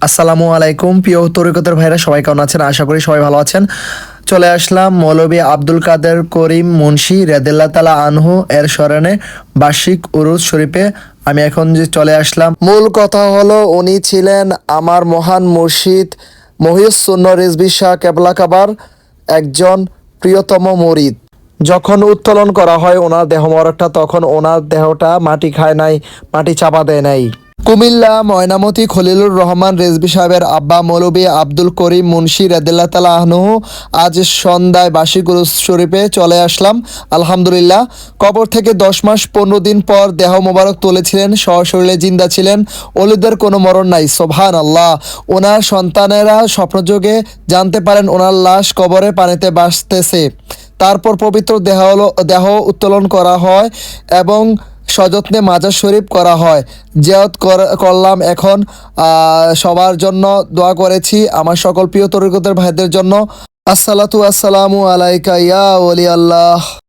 আসসালামু আলাইকুম প্রিয় তরিকতের ভাইরা, সবাই কেমন আছেন? আশা করি সবাই ভালো আছেন। চলে আসলাম মৌলভী আব্দুল কাদের করিম মুন্সি রাদিয়াল্লাহু তাআলা আনহু এর স্মরণে বার্ষিক উরুস শরীফে। আমি এখন যে চলে আসলাম, মূল কথা হলো উনি ছিলেন আমার মহান মুর্শিদ মহিউস-সুন্নাহ রিজভী শাহ কেবলা কাবার একজন প্রিয়তম মুরিদ। যখন উত্তোলন করা হয় ওনার দেহ মরকটা, তখন ওনার দেহটা মাটি খায় নাই, মাটি চাপা দেয় নাই। কুমিল্লা ময়নামতি খলিলুর রহমান রেজভী সাহেবের আব্বা মৌলভী আব্দুল করিম মুন্সি রাদিয়াল্লাহু তাআলা আনহু আজ সন্ধ্যায় বার্ষিক উরুস শরীফে চলে আসলাম। আলহামদুলিল্লাহ, কবর থেকে 10 মাস 15 দিন পর দেহ মোবারক তুলেছিলেন, সশরীরে জিন্দা ছিলেন। ওলিদের কোনো মরণ নাই, সুবহানাল্লাহ। ওনার সন্তানেরা স্বপ্নযোগে জানতে পারেন ওনার লাশ কবরে পানিতে ভাসতেছে। তারপর পবিত্র দেহ উত্তোলন করা হয় এবং সযত্নে মাজার শরীফ করা হয়। জিয়ারত করলাম। এখন সবার জন্য দোয়া করেছি, আমার সকল প্রিয় তরিকতের ভাইদের জন্য। আসসালাতু আসসালামু আলাইকা ইয়া ওলি আল্লাহ।